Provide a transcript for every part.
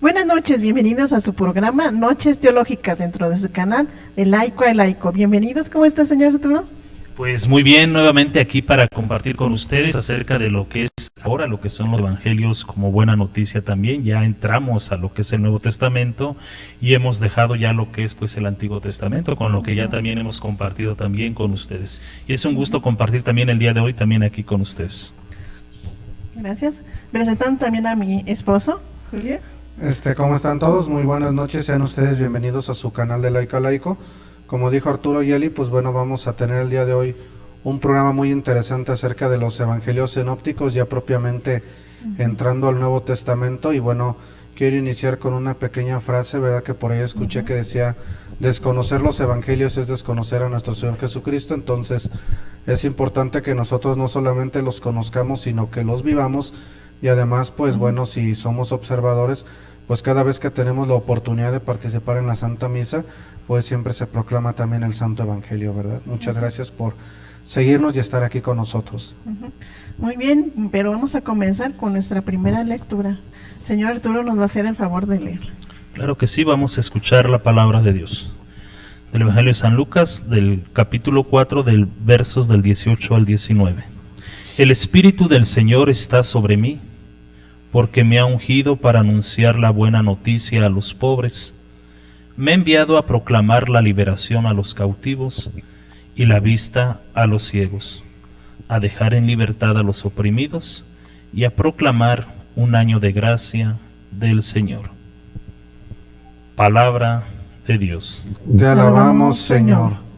Buenas noches, bienvenidos a su programa Noches Teológicas dentro de su canal de Laico a Laico. Bienvenidos, ¿cómo está, señor Arturo? Pues muy bien, nuevamente aquí para compartir con ustedes acerca de lo que es ahora, lo que son los evangelios como buena noticia también. Ya entramos a lo que es el Nuevo Testamento y hemos dejado ya lo que es pues el Antiguo Testamento, con lo que ya también hemos compartido también con ustedes. Y es un gusto compartir también el día de hoy también aquí con ustedes. Gracias. Presentando también a mi esposo, Julio. ¿Cómo están todos? Muy buenas noches, sean ustedes bienvenidos a su canal de Laico a Laico. Como dijo Arturo y Eli, pues bueno, vamos a tener el día de hoy un programa muy interesante acerca de los evangelios sinópticos, ya propiamente entrando al Nuevo Testamento. Y bueno, quiero iniciar con una pequeña frase, ¿verdad? Que por ahí escuché que decía, desconocer los evangelios es desconocer a nuestro Señor Jesucristo. Entonces es importante que nosotros no solamente los conozcamos, sino que los vivamos. Y además, pues bueno, si somos observadores, pues cada vez que tenemos la oportunidad de participar en la Santa Misa, pues siempre se proclama también el Santo Evangelio, ¿verdad? Muchas gracias por seguirnos y estar aquí con nosotros. Muy bien, pero vamos a comenzar con nuestra primera lectura. Señor Arturo nos va a hacer el favor de leer. Claro que sí, vamos a escuchar la palabra de Dios. Del Evangelio de San Lucas, del capítulo 4, del versos del 18 al 19. El Espíritu del Señor está sobre mí, porque me ha ungido para anunciar la buena noticia a los pobres. Me ha enviado a proclamar la liberación a los cautivos y la vista a los ciegos, a dejar en libertad a los oprimidos y a proclamar un año de gracia del Señor. Palabra de Dios. Te alabamos, Señor.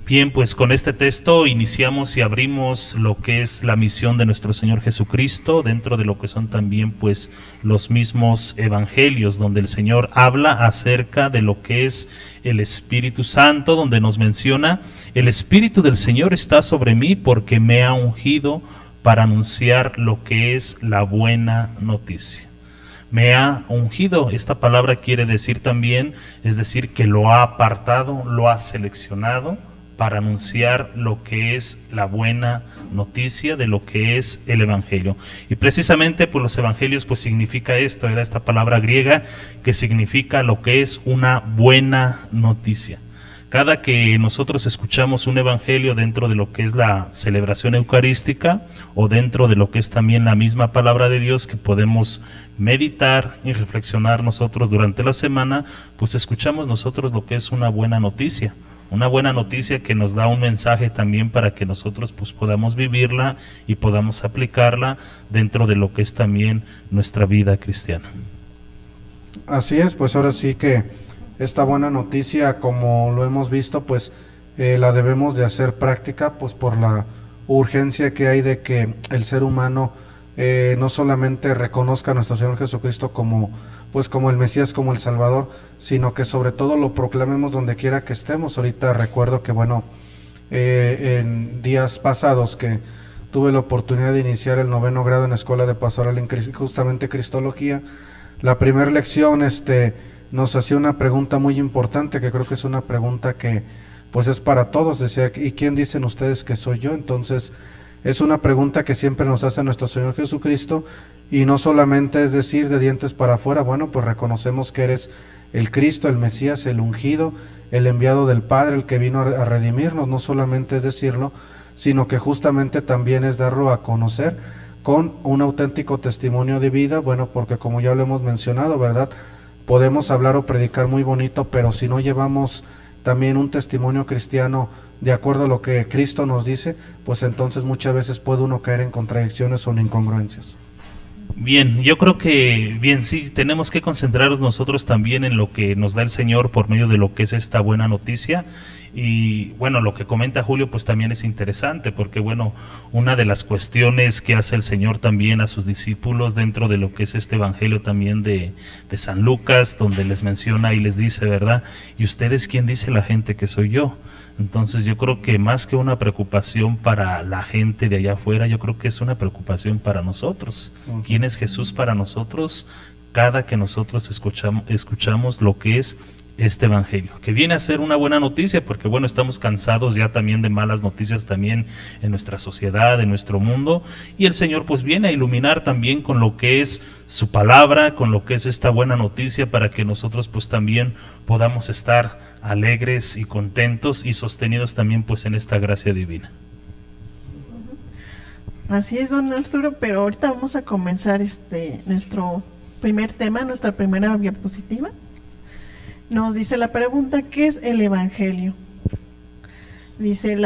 Bien, pues con este texto iniciamos y abrimos lo que es la misión de nuestro Señor Jesucristo, dentro de lo que son también pues los mismos evangelios, donde el Señor habla acerca de lo que es el Espíritu Santo, donde nos menciona, el Espíritu del Señor está sobre mí porque me ha ungido para anunciar lo que es la buena noticia. Me ha ungido, esta palabra quiere decir también, es decir, que lo ha apartado, lo ha seleccionado, para anunciar lo que es la buena noticia de lo que es el Evangelio. Y precisamente pues los Evangelios pues significa esto, era esta palabra griega que significa lo que es una buena noticia. Cada que nosotros escuchamos un Evangelio dentro de lo que es la celebración eucarística o dentro de lo que es también la misma palabra de Dios que podemos meditar y reflexionar nosotros durante la semana, pues escuchamos nosotros lo que es una buena noticia. Una buena noticia que nos da un mensaje también para que nosotros pues podamos vivirla y podamos aplicarla dentro de lo que es también nuestra vida cristiana. Así es, pues ahora sí que esta buena noticia, como lo hemos visto, pues la debemos de hacer práctica, pues por la urgencia que hay de que el ser humano no solamente reconozca a nuestro Señor Jesucristo como el Mesías, como el Salvador, sino que sobre todo lo proclamemos donde quiera que estemos. Ahorita recuerdo que en días pasados que tuve la oportunidad de iniciar el 9º grado en la Escuela de Pastoral en justamente Cristología, la primera lección nos hacía una pregunta muy importante, que creo que es una pregunta que pues es para todos. Decía, ¿y quién dicen ustedes que soy yo? Entonces es una pregunta que siempre nos hace nuestro Señor Jesucristo, y no solamente es decir de dientes para afuera, bueno, pues reconocemos que eres el Cristo, el Mesías, el ungido, el enviado del Padre, el que vino a redimirnos. No solamente es decirlo, sino que justamente también es darlo a conocer con un auténtico testimonio de vida, bueno, porque como ya lo hemos mencionado, ¿verdad? Podemos hablar o predicar muy bonito, pero si no llevamos también un testimonio cristiano de acuerdo a lo que Cristo nos dice, pues entonces muchas veces puede uno caer en contradicciones o en incongruencias. Bien, yo creo que, sí, tenemos que concentrarnos nosotros también en lo que nos da el Señor por medio de lo que es esta buena noticia. Y bueno, lo que comenta Julio pues también es interesante, porque bueno, una de las cuestiones que hace el Señor también a sus discípulos dentro de lo que es este Evangelio también de San Lucas, donde les menciona y les dice, ¿verdad? ¿Y ustedes quién dice la gente que soy yo? Entonces yo creo que más que una preocupación para la gente de allá afuera, yo creo que es una preocupación para nosotros. ¿Quién es Jesús para nosotros? Cada que nosotros escuchamos lo que es este evangelio, que viene a ser una buena noticia, porque bueno, estamos cansados ya también de malas noticias también en nuestra sociedad, en nuestro mundo, y el Señor pues viene a iluminar también con lo que es su palabra, con lo que es esta buena noticia, para que nosotros pues también podamos estar alegres y contentos y sostenidos también pues en esta gracia divina. Así es, don Arturo, pero ahorita vamos a comenzar nuestro primer tema, nuestra primera diapositiva. Nos dice la pregunta, ¿qué es el Evangelio? Dice,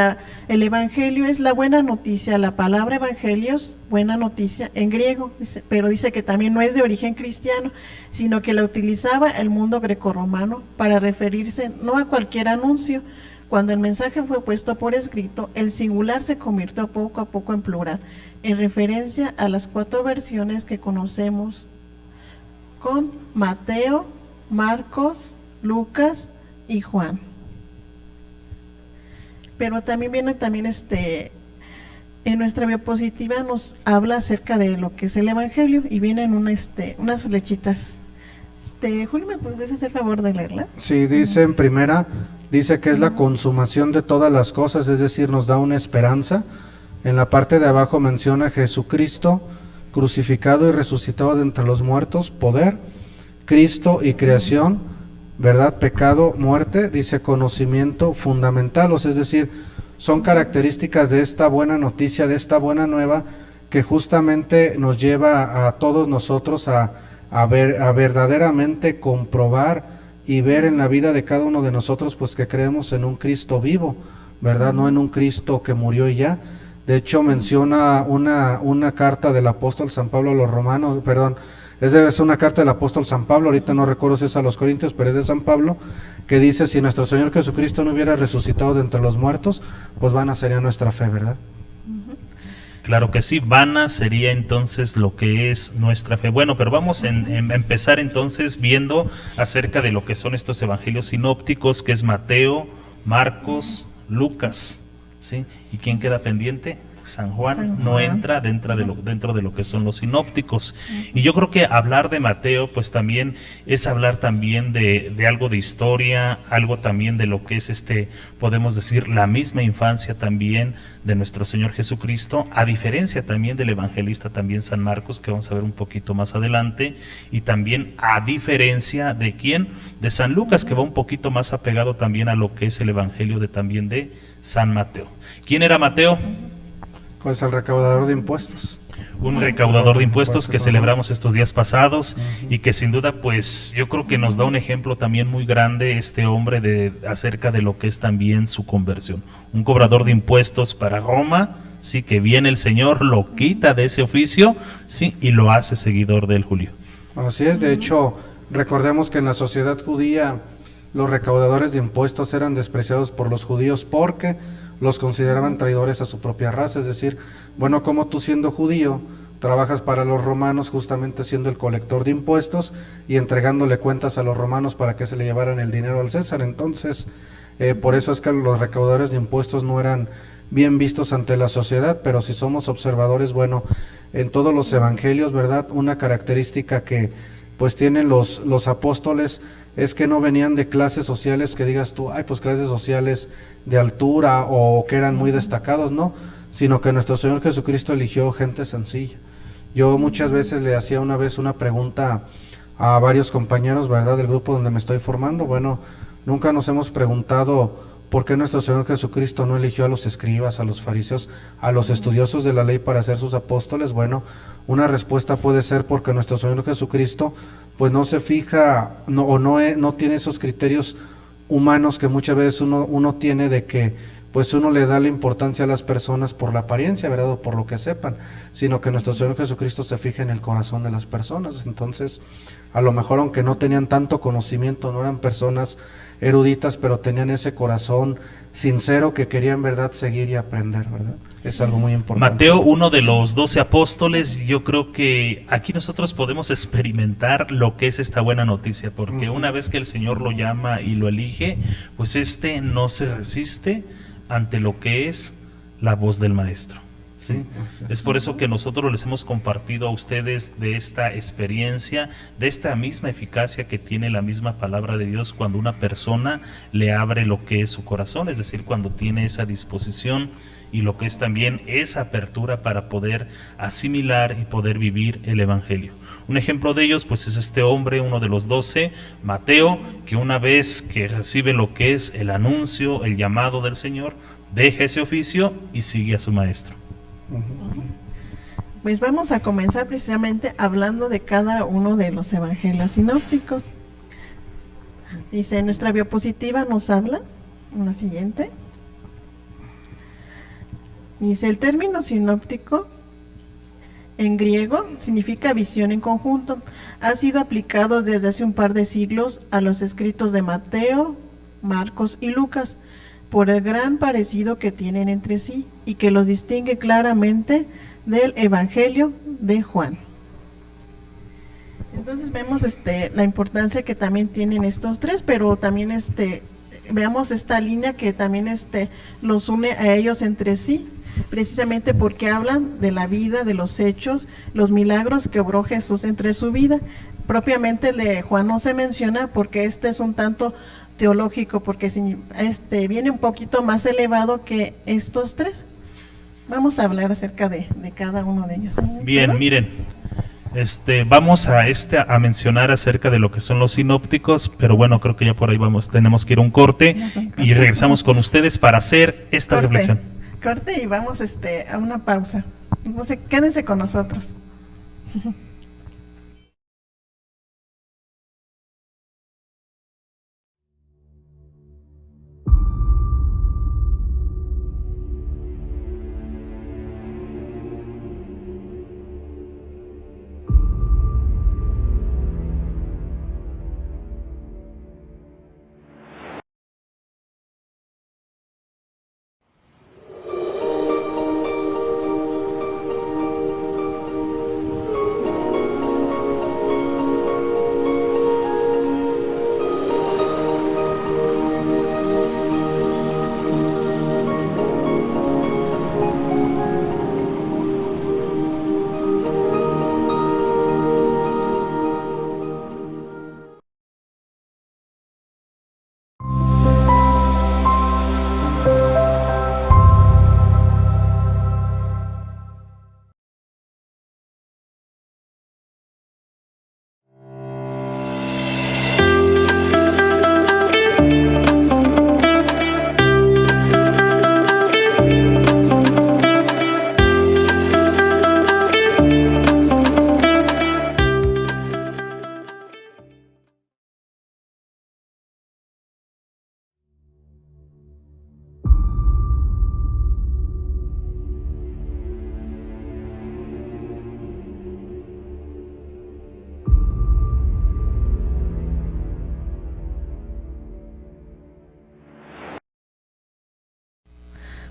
el Evangelio es la buena noticia, la palabra Evangelios, buena noticia, en griego, pero dice que también no es de origen cristiano, sino que la utilizaba el mundo grecorromano para referirse no a cualquier anuncio. Cuando el mensaje fue puesto por escrito, el singular se convirtió poco a poco en plural, en referencia a las 4 versiones que conocemos con Mateo, Marcos, Lucas y Juan. Pero también viene en nuestra diapositiva nos habla acerca de lo que es el Evangelio y vienen unas flechitas. Julio, ¿me puedes hacer favor de leerla? Sí, dice en primera, dice que es la consumación de todas las cosas, es decir, nos da una esperanza. En la parte de abajo menciona Jesucristo, crucificado y resucitado de entre los muertos, poder, Cristo y creación, verdad, pecado, muerte, dice conocimiento fundamental, es decir, son características de esta buena noticia, de esta buena nueva, que justamente nos lleva a todos nosotros a verdaderamente comprobar y ver en la vida de cada uno de nosotros, pues que creemos en un Cristo vivo, verdad, no en un Cristo que murió y ya. De hecho menciona una carta del apóstol San Pablo a los romanos, es una carta del apóstol San Pablo, ahorita no recuerdo si es a los Corintios, pero es de San Pablo, que dice, si nuestro Señor Jesucristo no hubiera resucitado de entre los muertos, pues vana sería nuestra fe, ¿verdad? Claro que sí, vana sería entonces lo que es nuestra fe. Bueno, pero vamos a empezar entonces viendo acerca de lo que son estos evangelios sinópticos, que es Mateo, Marcos, Lucas, ¿sí? ¿Y quién queda pendiente? San Juan no entra dentro de lo que son los sinópticos. Y yo creo que hablar de Mateo pues también es hablar también de algo de historia, algo también de lo que es podemos decir la misma infancia también de nuestro Señor Jesucristo, a diferencia también del evangelista también San Marcos, que vamos a ver un poquito más adelante, y también a diferencia de ¿quién? De San Lucas, que va un poquito más apegado también a lo que es el evangelio también de San Mateo. ¿Quién era Mateo? Pues el recaudador de impuestos. Un recaudador de impuestos que celebramos estos días pasados y que sin duda pues yo creo que nos da un ejemplo también muy grande este hombre acerca de lo que es también su conversión. Un cobrador de impuestos para Roma, sí, que viene el Señor, lo quita de ese oficio, sí, y lo hace seguidor del Julio. Así es, de hecho, recordemos que en la sociedad judía los recaudadores de impuestos eran despreciados por los judíos porque los consideraban traidores a su propia raza, es decir, bueno, como tú siendo judío trabajas para los romanos justamente siendo el colector de impuestos y entregándole cuentas a los romanos para que se le llevaran el dinero al César. Entonces, por eso es que los recaudadores de impuestos no eran bien vistos ante la sociedad, pero si somos observadores, bueno, en todos los evangelios, ¿verdad? Una característica que pues tienen los apóstoles es que no venían de clases sociales que digas tú, pues clases sociales de altura o que eran muy destacados, no, sino que nuestro Señor Jesucristo eligió gente sencilla. Yo muchas veces le hacía una vez una pregunta a varios compañeros, ¿verdad?, del grupo donde me estoy formando. Bueno, nunca nos hemos preguntado por qué nuestro Señor Jesucristo no eligió a los escribas, a los fariseos, a los estudiosos de la ley para ser sus apóstoles. Bueno, una respuesta puede ser porque nuestro Señor Jesucristo pues no se fija no tiene esos criterios humanos que muchas veces uno tiene de que pues uno le da la importancia a las personas por la apariencia, ¿verdad?, o por lo que sepan, sino que nuestro Señor Jesucristo se fija en el corazón de las personas. Entonces, a lo mejor aunque no tenían tanto conocimiento, no eran personas eruditas, pero tenían ese corazón sincero que querían, verdad, seguir y aprender, ¿verdad? Es algo muy importante. Mateo, uno de los 12 apóstoles, yo creo que aquí nosotros podemos experimentar lo que es esta buena noticia, porque una vez que el Señor lo llama y lo elige, pues no se resiste ante lo que es la voz del Maestro. Sí. Así Es por eso que nosotros les hemos compartido a ustedes de esta experiencia, de esta misma eficacia que tiene la misma palabra de Dios cuando una persona le abre lo que es su corazón, es decir, cuando tiene esa disposición y lo que es también esa apertura para poder asimilar y poder vivir el Evangelio. Un ejemplo de ellos pues es este hombre, uno de los 12, Mateo, que una vez que recibe lo que es el anuncio, el llamado del Señor, deja ese oficio y sigue a su maestro. Pues vamos a comenzar precisamente hablando de cada uno de los evangelios sinópticos. Dice, nuestra diapositiva nos habla, una siguiente. Dice, el término sinóptico en griego significa visión en conjunto. Ha sido aplicado desde hace un par de siglos a los escritos de Mateo, Marcos y Lucas, por el gran parecido que tienen entre sí y que los distingue claramente del Evangelio de Juan. Entonces vemos la importancia que también tienen estos tres, pero también veamos esta línea que también los une a ellos entre sí, precisamente porque hablan de la vida, de los hechos, los milagros que obró Jesús entre su vida. Propiamente el de Juan no se menciona porque es un tanto teológico, porque viene un poquito más elevado que estos tres. Vamos a hablar acerca de cada uno de ellos. Bien, ¿verdad? miren, vamos a mencionar acerca de lo que son los sinópticos, pero bueno, creo que ya por ahí tenemos que ir a un corte y regresamos con ustedes para hacer esta reflexión. Corte y vamos a una pausa. No sé, quédense con nosotros.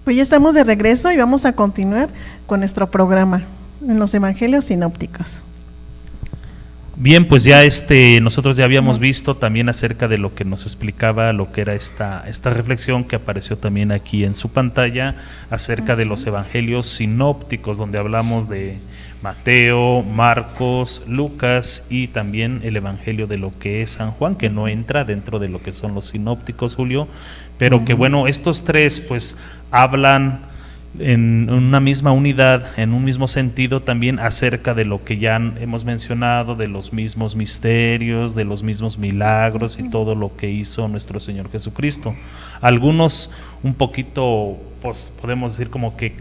Pues ya estamos de regreso y vamos a continuar con nuestro programa en los Evangelios Sinópticos. Bien, pues ya nosotros ya habíamos visto también acerca de lo que nos explicaba lo que era esta reflexión que apareció también aquí en su pantalla acerca de los evangelios sinópticos, donde hablamos de Mateo, Marcos, Lucas y también el evangelio de lo que es San Juan, que no entra dentro de lo que son los sinópticos, Julio, pero que bueno, estos tres pues hablan en una misma unidad, en un mismo sentido también acerca de lo que ya hemos mencionado, de los mismos misterios, de los mismos milagros y todo lo que hizo nuestro Señor Jesucristo. Algunos un poquito, pues podemos decir como que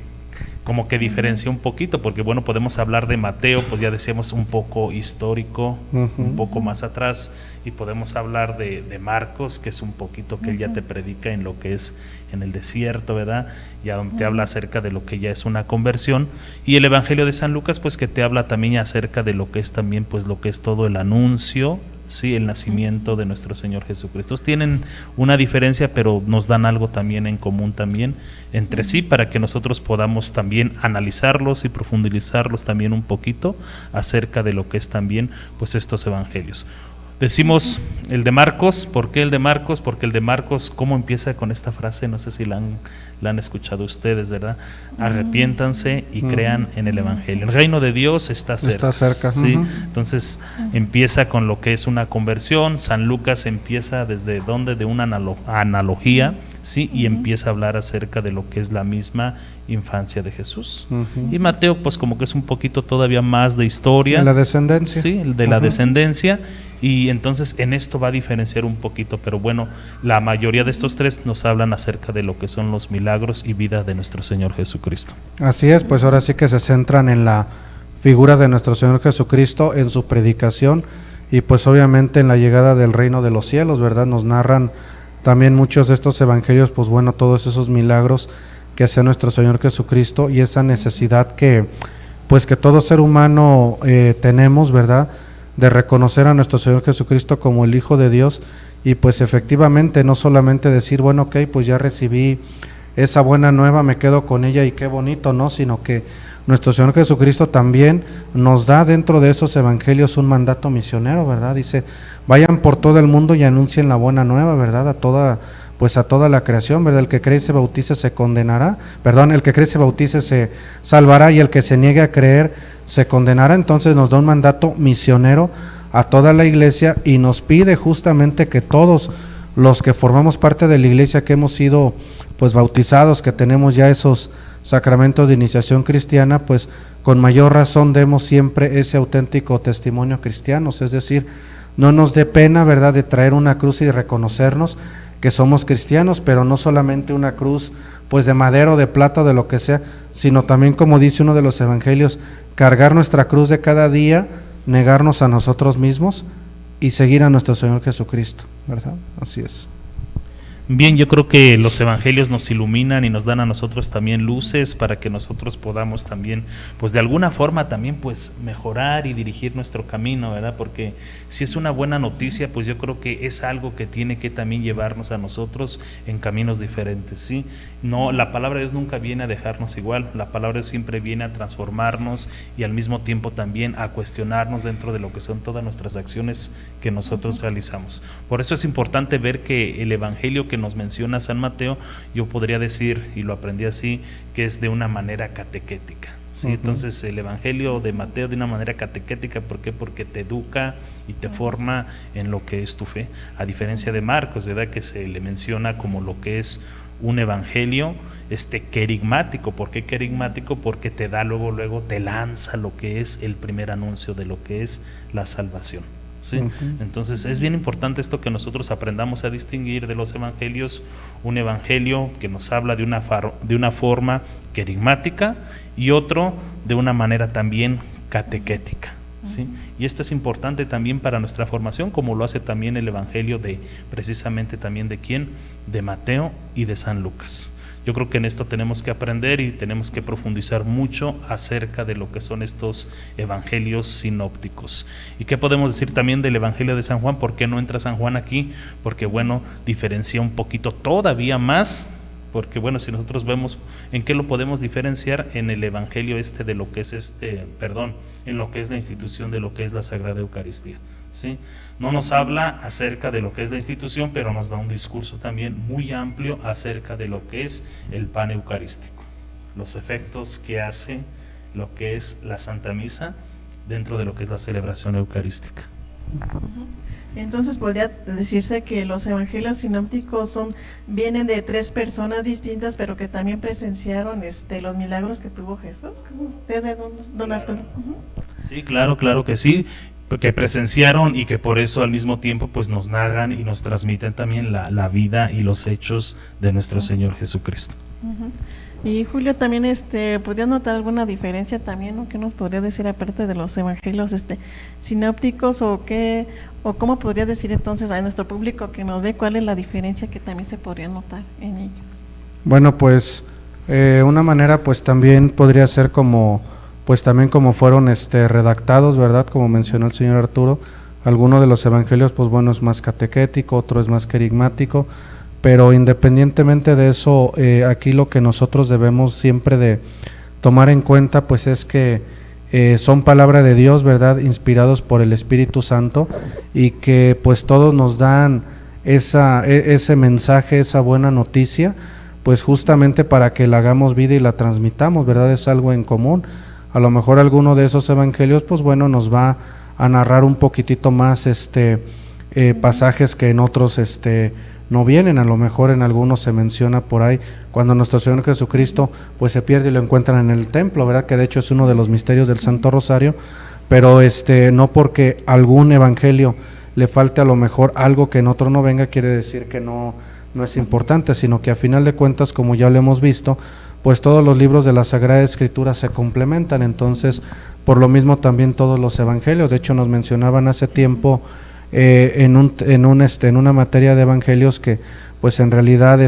diferencia un poquito, porque bueno, podemos hablar de Mateo, pues ya decíamos un poco histórico, un poco más atrás, y podemos hablar de Marcos, que es un poquito que él ya te predica en lo que es en el desierto, ¿verdad? Ya donde te habla acerca de lo que ya es una conversión, y el Evangelio de San Lucas, pues que te habla también acerca de lo que es también, pues lo que es todo el anuncio, sí, el nacimiento de nuestro Señor Jesucristo. Tienen una diferencia, pero nos dan algo también en común también entre sí, para que nosotros podamos también analizarlos y profundizarlos también un poquito acerca de lo que es también pues estos evangelios. Decimos el de Marcos. ¿Por qué el de Marcos? Porque el de Marcos, ¿cómo empieza con esta frase? No sé si la han escuchado ustedes, ¿verdad? Arrepiéntanse y crean en el Evangelio. El reino de Dios está cerca. Está cerca. ¿Sí? Entonces empieza con lo que es una conversión. San Lucas empieza desde donde, de una analogía, ¿sí? Y empieza a hablar acerca de lo que es la misma infancia de Jesús. Y Mateo, pues como que es un poquito todavía más de historia. De la descendencia. Sí, de la descendencia. Y entonces en esto va a diferenciar un poquito, pero bueno, la mayoría de estos tres nos hablan acerca de lo que son los milagros y vida de nuestro Señor Jesucristo. Así es, pues ahora sí que se centran en la figura de nuestro Señor Jesucristo, en su predicación y pues obviamente en la llegada del reino de los cielos, ¿verdad? Nos narran también muchos de estos evangelios, pues bueno, todos esos milagros que hace nuestro Señor Jesucristo y esa necesidad que pues que todo ser humano tenemos, ¿verdad?, de reconocer a nuestro Señor Jesucristo como el Hijo de Dios y pues efectivamente no solamente decir, bueno, ok, pues ya recibí esa buena nueva, me quedo con ella y qué bonito, no, sino que nuestro Señor Jesucristo también nos da dentro de esos evangelios un mandato misionero, ¿verdad? Dice, vayan por todo el mundo y anuncien la buena nueva, ¿verdad? A toda la creación, ¿verdad? El que cree y se bautice se condenará, el que cree y se bautice se salvará y el que se niegue a creer se condenará. Entonces nos da un mandato misionero a toda la iglesia y nos pide justamente que todos los que formamos parte de la iglesia, que hemos sido pues bautizados, que tenemos ya esos sacramentos de iniciación cristiana, pues con mayor razón demos siempre ese auténtico testimonio cristiano, es decir, no nos dé pena, ¿verdad?, de traer una cruz y de reconocernos que somos cristianos, pero no solamente una cruz pues de madera o de plata o de lo que sea, sino también, como dice uno de los evangelios, cargar nuestra cruz de cada día, negarnos a nosotros mismos y seguir a nuestro Señor Jesucristo, ¿verdad? Así es. Bien, yo creo que los evangelios nos iluminan y nos dan a nosotros también luces para que nosotros podamos también, pues de alguna forma también pues mejorar y dirigir nuestro camino, ¿verdad? Porque si es una buena noticia, pues yo creo que es algo que tiene que también llevarnos a nosotros en caminos diferentes, ¿sí? No, la palabra de Dios nunca viene a dejarnos igual, la palabra de Dios siempre viene a transformarnos y al mismo tiempo también a cuestionarnos dentro de lo que son todas nuestras acciones que nosotros realizamos. Por eso es importante ver que el evangelio que nos menciona San Mateo, yo podría decir, y lo aprendí así, que es de una manera catequética, ¿sí? Entonces el evangelio de Mateo de una manera catequética, ¿por qué? Porque te educa y te forma en lo que es tu fe, a diferencia de Marcos, ¿verdad?, que se le menciona como lo que es un evangelio querigmático. ¿Por qué querigmático? Porque te da luego te lanza lo que es el primer anuncio de lo que es la salvación, ¿sí? Entonces es bien importante esto, que nosotros aprendamos a distinguir de los evangelios un evangelio que nos habla de una forma querigmática y otro de una manera también catequética, ¿sí? Y esto es importante también para nuestra formación, como lo hace también el evangelio precisamente también de ¿quién? De Mateo y de San Lucas. Yo creo que en esto tenemos que aprender y tenemos que profundizar mucho acerca de lo que son estos evangelios sinópticos. ¿Y qué podemos decir también del evangelio de San Juan? ¿Por qué no entra San Juan aquí? Porque bueno, diferencia un poquito todavía más, porque bueno, si nosotros vemos en qué lo podemos diferenciar, en el evangelio de lo que es en lo que es la institución de lo que es la Sagrada Eucaristía, ¿sí? No nos habla acerca de lo que es la institución, pero nos da un discurso también muy amplio acerca de lo que es el pan eucarístico, los efectos que hace lo que es la Santa Misa dentro de lo que es la celebración eucarística. Entonces podría decirse que los evangelios sinópticos vienen de tres personas distintas, pero que también presenciaron los milagros que tuvo Jesús. ¿Cómo usted ve, don Arturo? Sí, claro que sí, que presenciaron y que por eso al mismo tiempo pues nos narran y nos transmiten también la vida y los hechos de nuestro Señor Jesucristo. Y Julio, también ¿podría notar alguna diferencia también, ¿no? ¿Qué nos podría decir aparte de los evangelios sinópticos o cómo podría decir entonces a nuestro público que nos ve cuál es la diferencia que también se podría notar en ellos? Bueno, pues una manera pues también podría ser como fueron redactados, ¿verdad? Como mencionó el señor Arturo, alguno de los evangelios pues bueno es más catequético, otro es más querigmático, pero independientemente de eso, aquí lo que nosotros debemos siempre de tomar en cuenta pues es que son palabra de Dios, ¿verdad? Inspirados por el Espíritu Santo, y que pues todos nos dan ese mensaje, esa buena noticia, pues justamente para que la hagamos vida y la transmitamos, ¿verdad? Es algo en común. A lo mejor alguno de esos evangelios, pues bueno, nos va a narrar un poquitito más pasajes que en otros no vienen. A lo mejor en algunos se menciona por ahí cuando nuestro Señor Jesucristo pues se pierde y lo encuentran en el templo, ¿verdad? Que de hecho es uno de los misterios del Santo Rosario, pero no porque algún evangelio le falte a lo mejor algo que en otro no venga, quiere decir que no es importante, sino que a final de cuentas, como ya lo hemos visto, pues todos los libros de la Sagrada Escritura se complementan. Entonces, por lo mismo también todos los evangelios. De hecho, nos mencionaban hace tiempo en una materia de evangelios que pues en realidad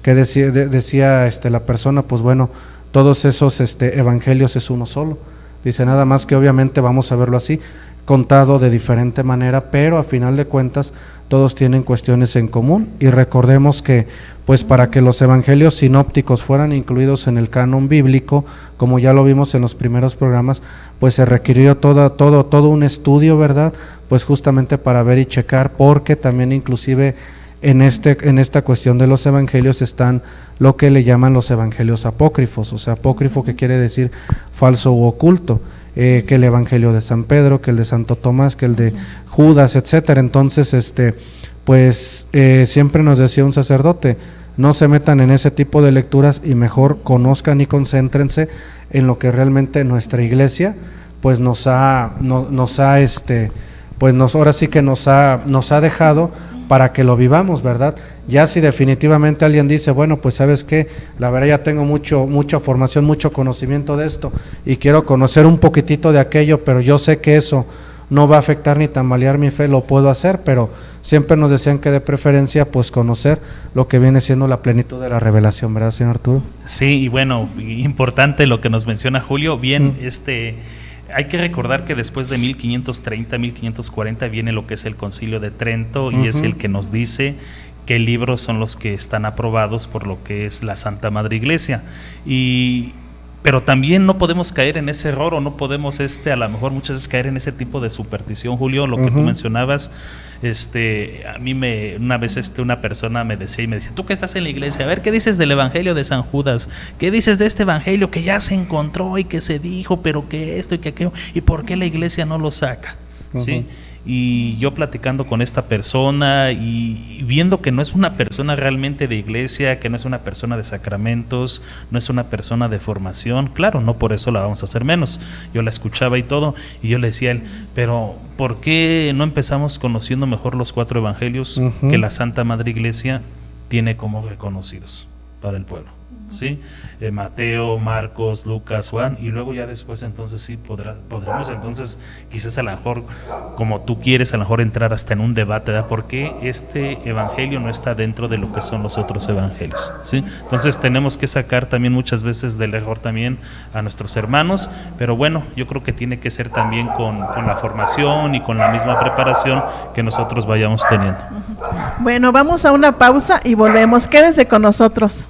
que decía la persona, pues bueno, todos esos evangelios es uno solo. Dice, nada más que obviamente vamos a verlo así, contado de diferente manera, pero a final de cuentas todos tienen cuestiones en común. Y recordemos que pues para que los evangelios sinópticos fueran incluidos en el canon bíblico, como ya lo vimos en los primeros programas, pues se requirió todo un estudio, ¿verdad? Pues justamente para ver y checar, porque también inclusive en esta cuestión de los evangelios están lo que le llaman los evangelios apócrifos. O sea, apócrifo, que quiere decir falso u oculto, que el evangelio de San Pedro, que el de Santo Tomás, que el de Judas, etcétera. Entonces, siempre nos decía un sacerdote, no se metan en ese tipo de lecturas y mejor conozcan y concéntrense en lo que realmente nuestra iglesia pues ahora sí que nos ha dejado para que lo vivamos, ¿verdad? Ya si definitivamente alguien dice, bueno, pues sabes qué, la verdad ya tengo mucha formación, mucho conocimiento de esto y quiero conocer un poquitito de aquello, pero yo sé que eso no va a afectar ni tambalear mi fe, lo puedo hacer, pero siempre nos decían que de preferencia pues conocer lo que viene siendo la plenitud de la revelación, ¿verdad, señor Arturo? Sí, y bueno, importante lo que nos menciona Julio, bien, hay que recordar que después de 1530, 1540 viene lo que es el Concilio de Trento, y es el que nos dice qué libros son los que están aprobados por lo que es la Santa Madre Iglesia. Pero también no podemos caer en ese error, o no podemos a lo mejor muchas veces caer en ese tipo de superstición, Julio, lo que tú mencionabas. A mí una vez una persona me decía, tú que estás en la iglesia, a ver, ¿qué dices del evangelio de San Judas? ¿Qué dices de este evangelio que ya se encontró y que se dijo, pero que esto y que aquello? ¿Y por qué la iglesia no lo saca? ¿Sí? Y yo platicando con esta persona y viendo que no es una persona realmente de iglesia, que no es una persona de sacramentos, no es una persona de formación, claro, no por eso la vamos a hacer menos. Yo la escuchaba y todo, y yo le decía a él, pero ¿por qué no empezamos conociendo mejor los 4 evangelios que la Santa Madre Iglesia tiene como reconocidos para el pueblo? ¿Sí? Mateo, Marcos, Lucas, Juan, y luego ya después entonces sí podremos entonces quizás a lo mejor, como tú quieres, a lo mejor entrar hasta en un debate, ¿verdad? ¿Por qué este evangelio no está dentro de lo que son los otros evangelios? ¿Sí? Entonces tenemos que sacar también muchas veces del error también a nuestros hermanos, pero bueno, yo creo que tiene que ser también con la formación y con la misma preparación que nosotros vayamos teniendo. Bueno, vamos a una pausa y volvemos, quédense con nosotros.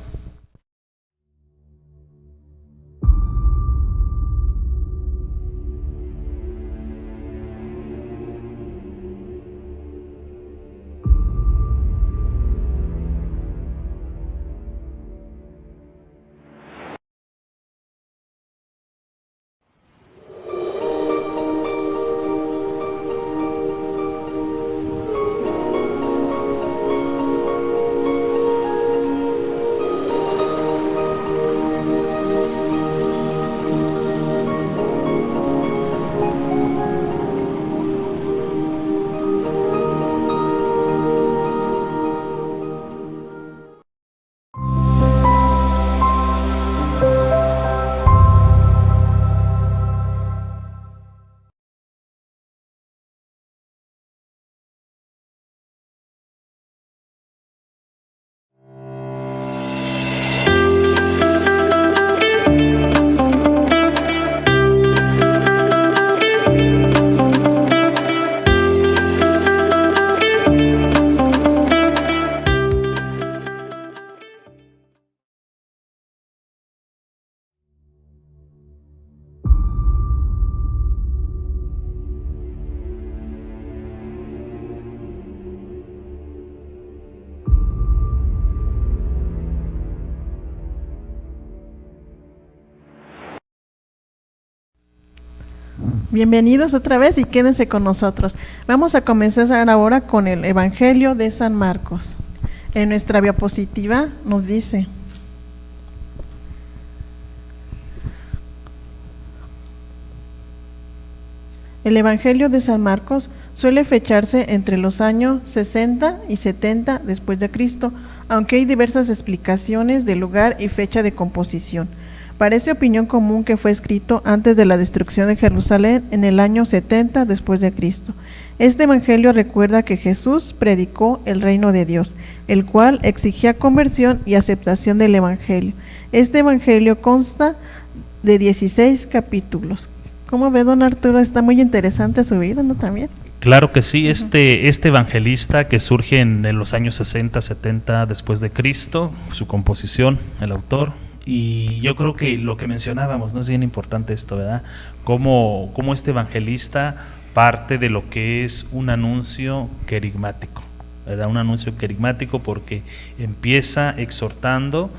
Bienvenidos otra vez y quédense con nosotros. Vamos a comenzar ahora con el Evangelio de San Marcos. En nuestra diapositiva nos dice: el Evangelio de San Marcos suele fecharse entre los años 60 y 70 después de Cristo, aunque hay diversas explicaciones del lugar y fecha de composición. Parece opinión común que fue escrito antes de la destrucción de Jerusalén en el año 70 después de Cristo. Este evangelio recuerda que Jesús predicó el reino de Dios, el cual exigía conversión y aceptación del evangelio. Este evangelio consta de 16 capítulos. ¿Cómo ve, don Arturo? Está muy interesante su vida, ¿no? También. Claro que sí, este evangelista que surge en los años 60, 70 después de Cristo, su composición, el autor. Y yo creo que lo que mencionábamos, no es bien importante esto, ¿verdad? Cómo este evangelista parte de lo que es un anuncio querigmático, ¿verdad? Un anuncio querigmático porque empieza exhortando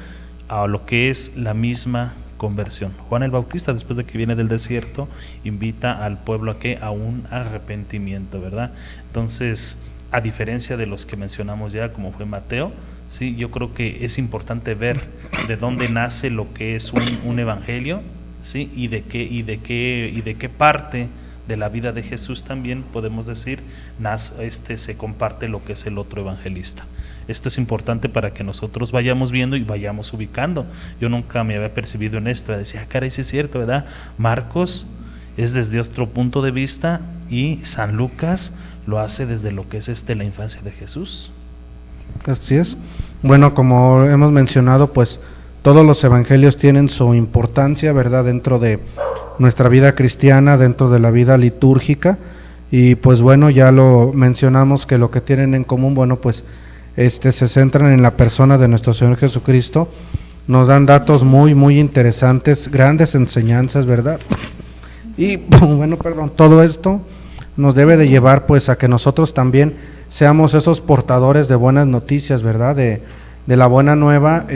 a lo que es la misma conversión. Juan el Bautista, después de que viene del desierto, invita al pueblo a que a un arrepentimiento, ¿verdad? Entonces, a diferencia de los que mencionamos ya, como fue Mateo, sí, yo creo que es importante ver de dónde nace lo que es un evangelio, sí, y de qué parte de la vida de Jesús también podemos decir se comparte lo que es el otro evangelista. Esto es importante para que nosotros vayamos viendo y vayamos ubicando. Yo nunca me había percibido en esto, decía, caray, sí es cierto, ¿verdad? Marcos es desde otro punto de vista y San Lucas lo hace desde lo que es la infancia de Jesús. Así es. Bueno, como hemos mencionado, pues todos los evangelios tienen su importancia, ¿verdad?, dentro de nuestra vida cristiana, dentro de la vida litúrgica, y pues bueno, ya lo mencionamos que lo que tienen en común, bueno, pues se centran en la persona de nuestro Señor Jesucristo, nos dan datos muy, muy interesantes, grandes enseñanzas, ¿verdad? Y bueno, todo esto nos debe de llevar pues a que nosotros también seamos esos portadores de buenas noticias, ¿verdad? De la buena nueva,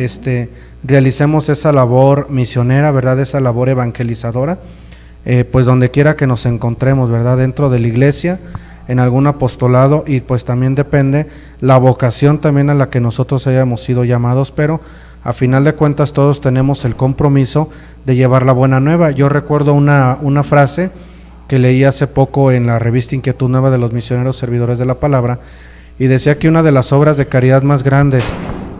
realicemos esa labor misionera, ¿verdad? Esa labor evangelizadora, pues donde quiera que nos encontremos, ¿verdad? Dentro de la iglesia, en algún apostolado, y pues también depende la vocación también a la que nosotros hayamos sido llamados, pero a final de cuentas todos tenemos el compromiso de llevar la buena nueva. Yo recuerdo una frase que leí hace poco en la revista Inquietud Nueva de los Misioneros Servidores de la Palabra, y decía que una de las obras de caridad más grandes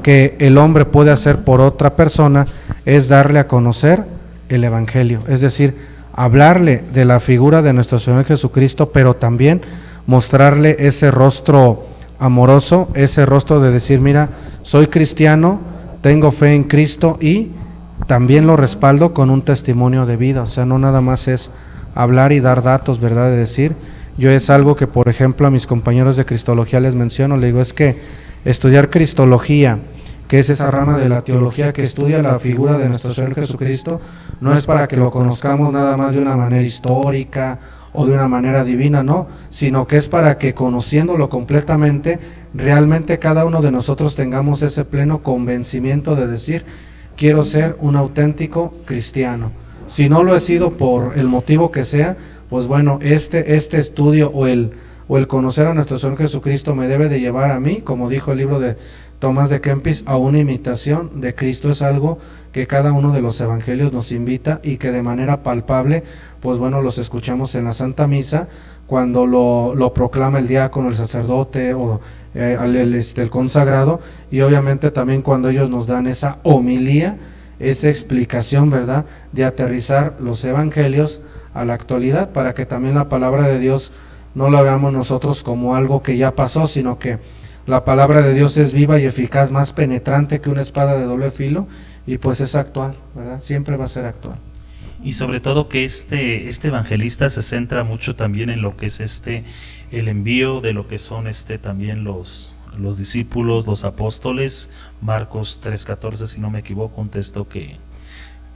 que el hombre puede hacer por otra persona es darle a conocer el evangelio, es decir, hablarle de la figura de nuestro Señor Jesucristo, pero también mostrarle ese rostro amoroso, ese rostro de decir, mira, soy cristiano, tengo fe en Cristo, y también lo respaldo con un testimonio de vida. O sea, no nada más es hablar y dar datos, ¿verdad? De decir, yo es algo que, por ejemplo, a mis compañeros de Cristología les menciono, le digo, es que estudiar Cristología, que es esa rama de la teología que estudia la figura de nuestro Señor Jesucristo, no es para que lo conozcamos nada más de una manera histórica o de una manera divina, no, sino que es para que, conociéndolo completamente, realmente cada uno de nosotros tengamos ese pleno convencimiento de decir, quiero ser un auténtico cristiano. Si no lo he sido por el motivo que sea, pues bueno, este estudio o el conocer a nuestro Señor Jesucristo me debe de llevar a mí, como dijo el libro de Tomás de Kempis, a una imitación de Cristo. Es algo que cada uno de los evangelios nos invita y que de manera palpable, pues bueno, los escuchamos en la Santa Misa, cuando lo proclama el diácono, el sacerdote o el consagrado, y obviamente también cuando ellos nos dan esa homilía, esa explicación, ¿verdad?, de aterrizar los evangelios a la actualidad, para que también la palabra de Dios no la veamos nosotros como algo que ya pasó, sino que la palabra de Dios es viva y eficaz, más penetrante que una espada de doble filo, y pues es actual, ¿verdad? Siempre va a ser actual. Y sobre todo que este evangelista se centra mucho también en lo que es el envío de lo que son también los discípulos, los apóstoles. Marcos 3:14, si no me equivoco, un texto que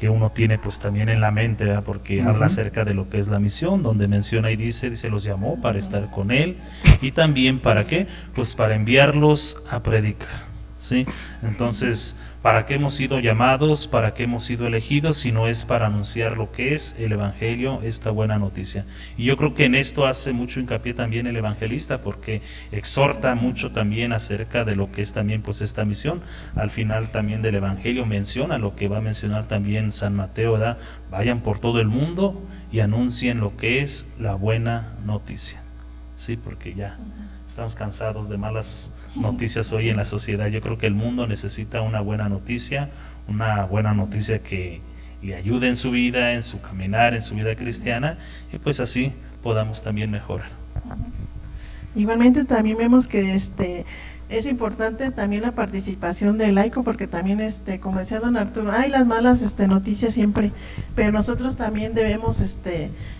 uno tiene pues también en la mente, ¿verdad? Porque habla acerca de lo que es la misión, donde menciona y dice los llamó para estar con él, y también para qué, pues para enviarlos a predicar, ¿sí? Entonces, ¿para qué hemos sido llamados? ¿Para qué hemos sido elegidos? Si no es para anunciar lo que es el Evangelio, esta buena noticia. Y yo creo que en esto hace mucho hincapié también el evangelista, porque exhorta mucho también acerca de lo que es también pues esta misión. Al final también del Evangelio menciona lo que va a mencionar también San Mateo, ¿verdad? Vayan por todo el mundo y anuncien lo que es la buena noticia. Sí, porque ya estamos cansados de malas noticias hoy en la sociedad. Yo creo que el mundo necesita una buena noticia que le ayude en su vida, en su caminar, en su vida cristiana, y pues así podamos también mejorar. Igualmente también vemos que es importante también la participación del laico, porque también como decía don Arturo, hay las malas noticias siempre, pero nosotros también debemos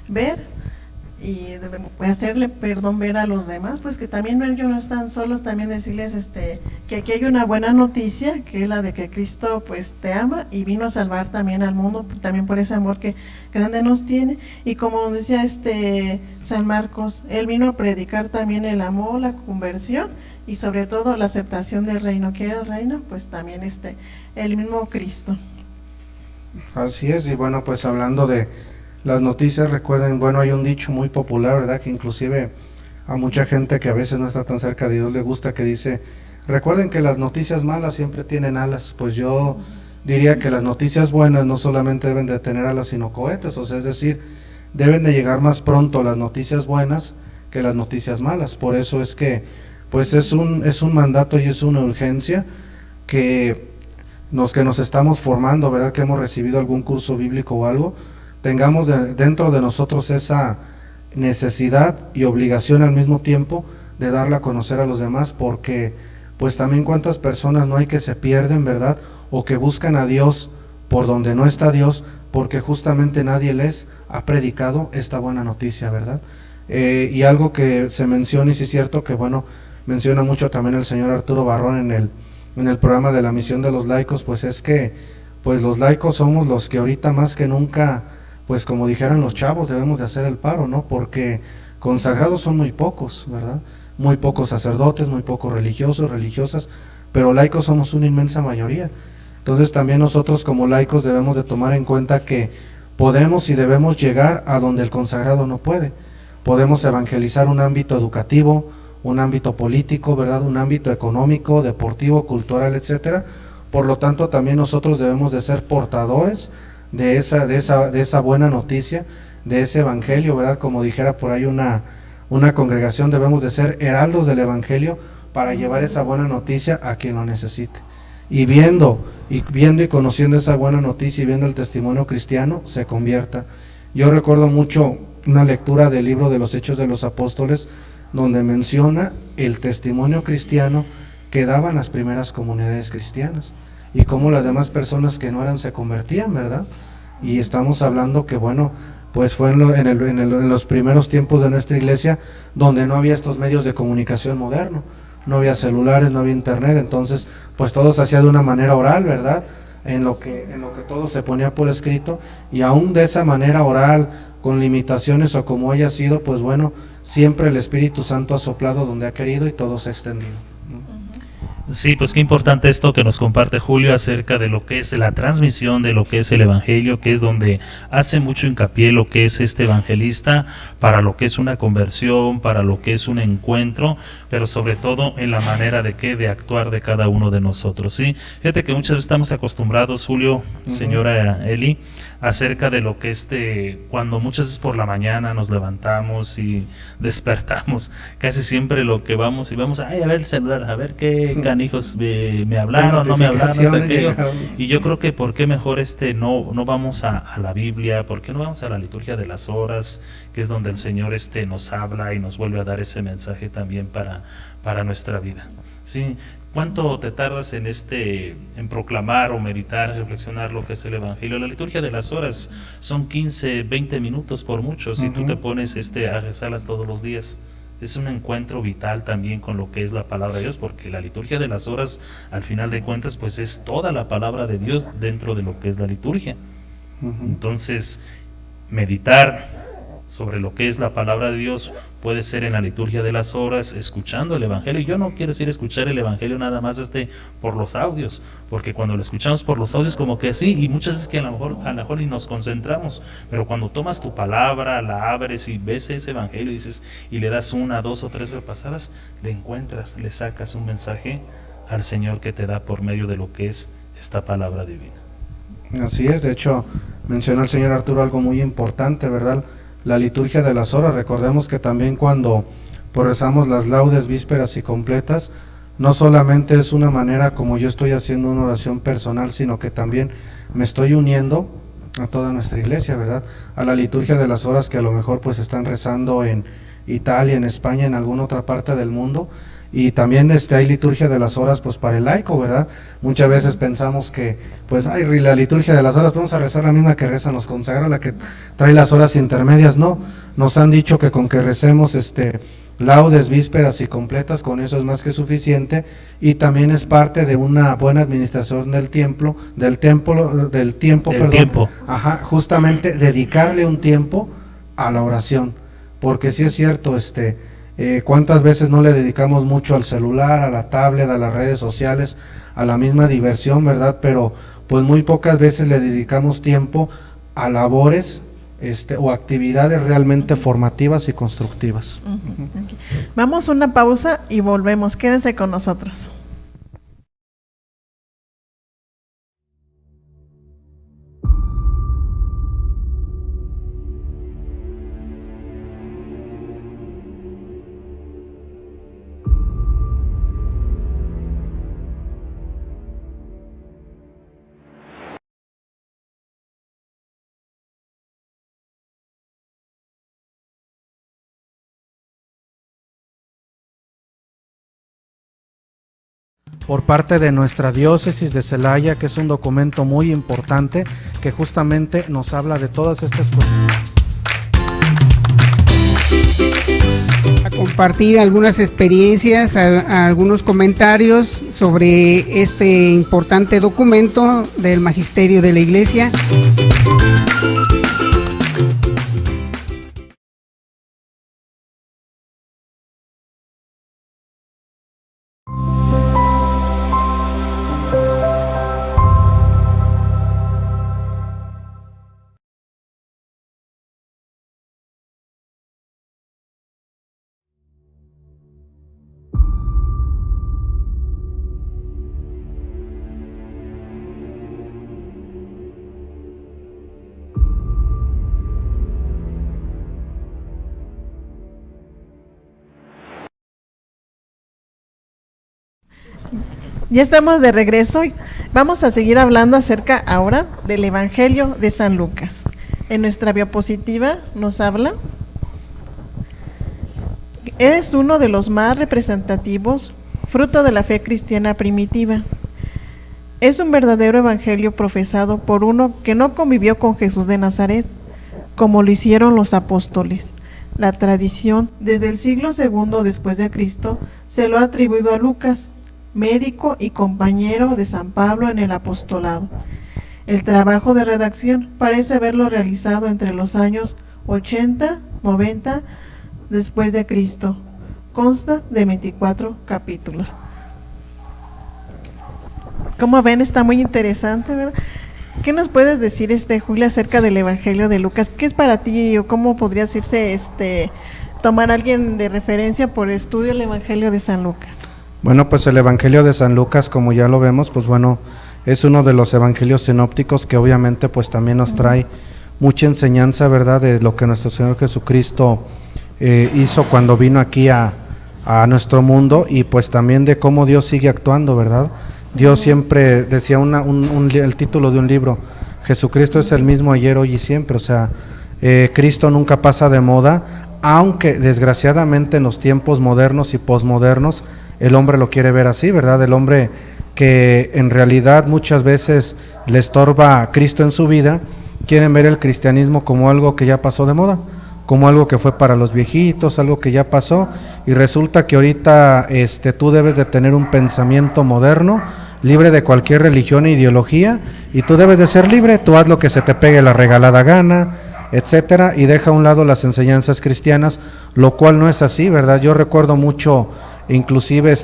ver y hacerle ver a los demás, pues que también ellos no están solos, también decirles que aquí hay una buena noticia, que es la de que Cristo pues te ama y vino a salvar también al mundo, también por ese amor que grande nos tiene. Y como decía San Marcos, él vino a predicar también el amor, la conversión y sobre todo la aceptación del reino. ¿Qué era el reino? Pues también el mismo Cristo. Así es. Y bueno, pues hablando de las noticias, recuerden, bueno, hay un dicho muy popular, ¿verdad?, que inclusive a mucha gente que a veces no está tan cerca de Dios le gusta, que dice, recuerden que las noticias malas siempre tienen alas. Pues yo diría que las noticias buenas no solamente deben de tener alas, sino cohetes, o sea, es decir, deben de llegar más pronto las noticias buenas que las noticias malas. Por eso es que, pues es un mandato y es una urgencia que nos estamos formando, ¿verdad?, que hemos recibido algún curso bíblico o algo, tengamos dentro de nosotros esa necesidad y obligación al mismo tiempo de darla a conocer a los demás, porque pues también cuántas personas no hay que se pierden, ¿verdad?, o que buscan a Dios por donde no está Dios, porque justamente nadie les ha predicado esta buena noticia, ¿verdad? Y algo que se menciona, y sí es cierto que bueno, menciona mucho también el señor Arturo Barrón en el programa de la misión de los laicos, pues es que pues los laicos somos los que ahorita más que nunca, pues como dijeran los chavos, debemos de hacer el paro, ¿no? Porque consagrados son muy pocos, ¿verdad? Muy pocos sacerdotes, muy pocos religiosos, religiosas, pero laicos somos una inmensa mayoría. Entonces también nosotros como laicos debemos de tomar en cuenta que podemos y debemos llegar a donde el consagrado no puede. Podemos evangelizar un ámbito educativo, un ámbito político, ¿verdad?, un ámbito económico, deportivo, cultural, etcétera. Por lo tanto, también nosotros debemos de ser portadores de esa buena noticia, de ese evangelio, ¿verdad? Como dijera por ahí una congregación, debemos de ser heraldos del evangelio para llevar esa buena noticia a quien lo necesite. Y viendo y conociendo esa buena noticia y viendo el testimonio cristiano, se convierta. Yo recuerdo mucho una lectura del libro de los Hechos de los Apóstoles, donde menciona el testimonio cristiano que daban las primeras comunidades cristianas y cómo las demás personas que no eran se convertían, ¿verdad? Y estamos hablando que bueno, pues fue en los primeros tiempos de nuestra iglesia, donde no había estos medios de comunicación moderno, no había celulares, no había internet, entonces pues todo se hacía de una manera oral, ¿verdad?, en lo que todo se ponía por escrito, y aún de esa manera oral, con limitaciones o como haya sido, pues bueno, siempre el Espíritu Santo ha soplado donde ha querido y todo se ha extendido. Sí, pues qué importante esto que nos comparte Julio acerca de lo que es la transmisión de lo que es el Evangelio, que es donde hace mucho hincapié lo que es este evangelista para lo que es una conversión, para lo que es un encuentro, pero sobre todo en la manera de actuar de cada uno de nosotros, ¿sí? Fíjate que muchas veces estamos acostumbrados, Julio, señora Eli, acerca de lo que cuando muchas veces por la mañana nos levantamos y despertamos, casi siempre lo que vamos y vamos, ay, a ver el celular, a ver qué canijos me hablaron, no me hablaron, hasta aquello. Y yo creo que por qué mejor no vamos a la Biblia, por qué no vamos a la liturgia de las horas, que es donde el Señor nos habla y nos vuelve a dar ese mensaje también para nuestra vida. Sí. ¿Cuánto te tardas en proclamar o meditar, reflexionar lo que es el Evangelio? La liturgia de las horas son 15, 20 minutos por mucho, si tú te pones a rezarlas todos los días. Es un encuentro vital también con lo que es la palabra de Dios, porque la liturgia de las horas, al final de cuentas, pues es toda la palabra de Dios dentro de lo que es la liturgia. Entonces, meditar, sobre lo que es la palabra de Dios, puede ser en la liturgia de las horas, escuchando el Evangelio. Yo no quiero decir escuchar el Evangelio nada más por los audios, porque cuando lo escuchamos por los audios como que sí, y muchas veces que a lo mejor y nos concentramos, pero cuando tomas tu palabra, la abres y ves ese Evangelio y dices, y le das 1, 2 o 3 repasadas, le encuentras, le sacas un mensaje al Señor que te da por medio de lo que es esta palabra divina. Así es, de hecho, mencionó el señor Arturo algo muy importante, ¿verdad? La liturgia de las horas. Recordemos que también cuando rezamos las laudes, vísperas y completas, no solamente es una manera como yo estoy haciendo una oración personal, sino que también me estoy uniendo a toda nuestra iglesia, ¿verdad? A la liturgia de las horas que a lo mejor pues están rezando en Italia, en España, en alguna otra parte del mundo. Y también hay liturgia de las horas pues para el laico, ¿verdad? Muchas veces pensamos que pues la liturgia de las horas, vamos a rezar la misma que rezan los consagrados, la que trae las horas intermedias. No, nos han dicho que con que recemos laudes, vísperas y completas, con eso es más que suficiente, y también es parte de una buena administración del tiempo. Ajá, justamente dedicarle un tiempo a la oración, porque sí es cierto, cuántas veces no le dedicamos mucho al celular, a la tablet, a las redes sociales, a la misma diversión, ¿verdad? Pero pues muy pocas veces le dedicamos tiempo a labores o actividades realmente formativas y constructivas. Vamos a una pausa y volvemos, quédense con nosotros. Por parte de nuestra diócesis de Celaya, que es un documento muy importante que justamente nos habla de todas estas cosas. A compartir algunas experiencias, algunos comentarios sobre este importante documento del Magisterio de la Iglesia. Ya estamos de regreso y vamos a seguir hablando acerca ahora del Evangelio de San Lucas. En nuestra diapositiva nos habla. Es uno de los más representativos, fruto de la fe cristiana primitiva. Es un verdadero evangelio profesado por uno que no convivió con Jesús de Nazaret, como lo hicieron los apóstoles. La tradición, desde el siglo II después de Cristo, se lo ha atribuido a Lucas, médico y compañero de San Pablo en el apostolado. El trabajo de redacción parece haberlo realizado entre los años 80-90 después de Cristo. Consta de 24 capítulos. Como ven, está muy interesante, ¿verdad? ¿Qué nos puedes decir, Julia, acerca del Evangelio de Lucas? ¿Qué es para ti o cómo podría decirse, tomar a alguien de referencia por estudio el Evangelio de San Lucas? Bueno, pues el Evangelio de San Lucas, como ya lo vemos, pues bueno, es uno de los evangelios sinópticos que obviamente pues también nos trae mucha enseñanza, ¿verdad?, de lo que nuestro Señor Jesucristo hizo cuando vino aquí a nuestro mundo, y pues también de cómo Dios sigue actuando, ¿verdad? Dios siempre, decía el título de un libro, Jesucristo es el mismo ayer, hoy y siempre. O sea, Cristo nunca pasa de moda, aunque desgraciadamente en los tiempos modernos y posmodernos el hombre lo quiere ver así, ¿verdad? El hombre que en realidad muchas veces le estorba a Cristo en su vida, quieren ver el cristianismo como algo que ya pasó de moda, como algo que fue para los viejitos, algo que ya pasó, y resulta que ahorita tú debes de tener un pensamiento moderno, libre de cualquier religión e ideología, y tú debes de ser libre, tú haz lo que se te pegue la regalada gana, etcétera, y deja a un lado las enseñanzas cristianas, lo cual no es así, ¿verdad? Yo recuerdo mucho, inclusive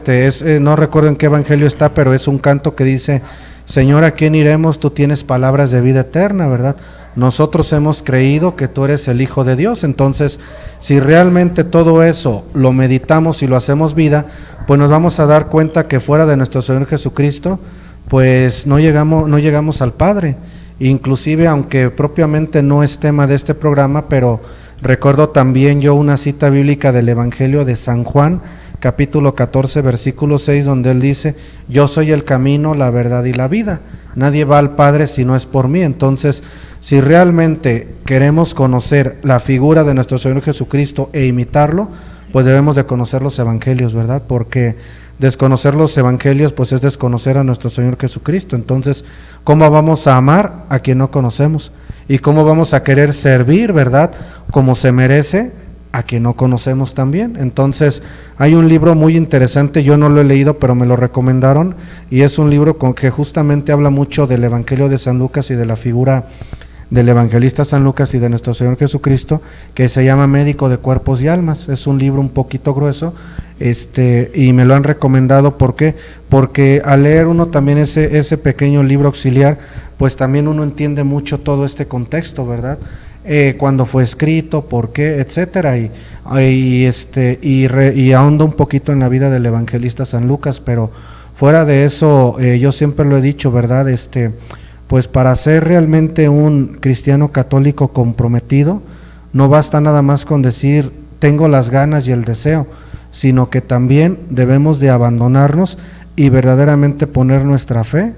no recuerdo en qué evangelio está, pero es un canto que dice: Señor, ¿a quién iremos? Tú tienes palabras de vida eterna, ¿verdad? Nosotros hemos creído que tú eres el Hijo de Dios. Entonces, si realmente todo eso lo meditamos y lo hacemos vida, pues nos vamos a dar cuenta que fuera de nuestro Señor Jesucristo, pues no llegamos al Padre. Inclusive, aunque propiamente no es tema de este programa, pero recuerdo también yo una cita bíblica del Evangelio de San Juan, capítulo 14, versículo 6, donde él dice: yo soy el camino, la verdad y la vida. Nadie va al Padre si no es por mí. Entonces, si realmente queremos conocer la figura de nuestro Señor Jesucristo e imitarlo, pues debemos de conocer los evangelios, ¿verdad? Porque desconocer los evangelios pues es desconocer a nuestro Señor Jesucristo. Entonces, ¿cómo vamos a amar a quien no conocemos? ¿Y cómo vamos a querer servir, verdad, como se merece a quien no conocemos también? Entonces, hay un libro muy interesante, yo no lo he leído, pero me lo recomendaron, y es un libro con que justamente habla mucho del Evangelio de San Lucas y de la figura del evangelista San Lucas y de nuestro Señor Jesucristo, que se llama Médico de Cuerpos y Almas. Es un libro un poquito grueso, y me lo han recomendado. ¿Por qué? Porque al leer uno también ese pequeño libro auxiliar, pues también uno entiende mucho todo este contexto, ¿verdad? Cuándo fue escrito, por qué, etcétera, y ahonda un poquito en la vida del evangelista San Lucas. Pero fuera de eso, yo siempre lo he dicho, ¿verdad? Pues para ser realmente un cristiano católico comprometido, no basta nada más con decir tengo las ganas y el deseo, sino que también debemos de abandonarnos y verdaderamente poner nuestra fe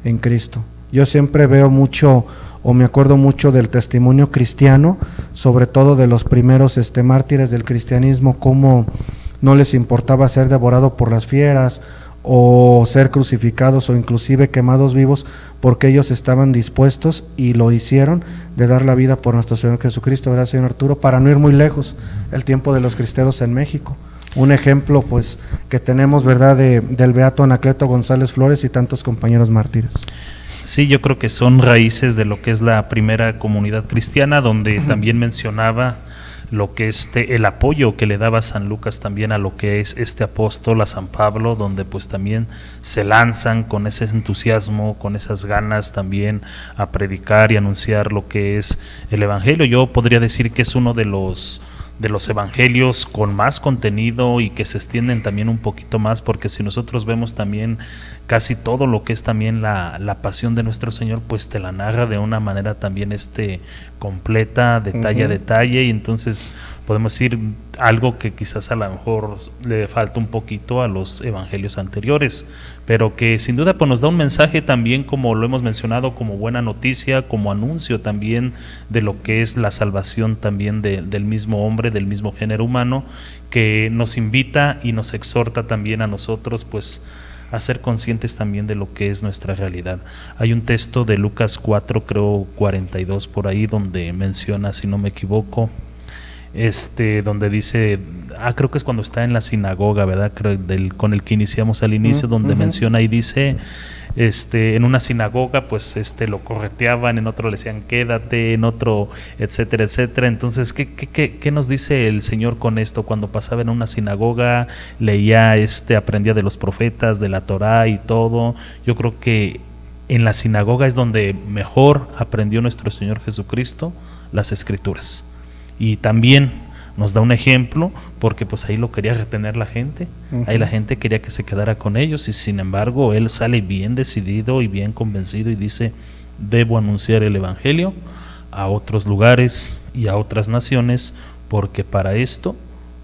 en Cristo. Yo siempre veo mucho, o me acuerdo mucho del testimonio cristiano, sobre todo de los primeros mártires del cristianismo, cómo no les importaba ser devorado por las fieras, o ser crucificados, o inclusive quemados vivos, porque ellos estaban dispuestos y lo hicieron, de dar la vida por nuestro Señor Jesucristo, ¿verdad, señor Arturo? Para no ir muy lejos, el tiempo de los cristeros en México, un ejemplo pues que tenemos, ¿verdad?, del beato Anacleto González Flores y tantos compañeros mártires. Sí, yo creo que son raíces de lo que es la primera comunidad cristiana, donde también mencionaba lo que el apoyo que le daba San Lucas también a lo que es este apóstol, a San Pablo, donde pues también se lanzan con ese entusiasmo, con esas ganas también a predicar y anunciar lo que es el evangelio. Yo podría decir que es uno de los evangelios con más contenido y que se extienden también un poquito más, porque si nosotros vemos también casi todo lo que es también la pasión de nuestro Señor, pues te la narra de una manera también completa, detalle a detalle, y entonces podemos decir algo que quizás a lo mejor le falta un poquito a los evangelios anteriores, pero que sin duda pues nos da un mensaje también, como lo hemos mencionado, como buena noticia, como anuncio también de lo que es la salvación también del mismo hombre, del mismo género humano, que nos invita y nos exhorta también a nosotros pues a ser conscientes también de lo que es nuestra realidad. Hay un texto de Lucas 4, creo 42 por ahí, donde menciona, si no me equivoco, donde dice, creo que es cuando está en la sinagoga, ¿verdad? Creo con el que iniciamos al inicio, donde menciona y dice, en una sinagoga pues lo correteaban, en otro le decían quédate, en otro etcétera, etcétera. Entonces, ¿qué nos dice el Señor con esto? Cuando pasaba en una sinagoga, leía, aprendía de los profetas, de la Torá y todo. Yo creo que en la sinagoga es donde mejor aprendió nuestro Señor Jesucristo las Escrituras. Y también nos da un ejemplo, porque pues ahí lo quería retener la gente, ahí la gente quería que se quedara con ellos, y sin embargo él sale bien decidido y bien convencido y dice, debo anunciar el evangelio a otros lugares y a otras naciones, porque para esto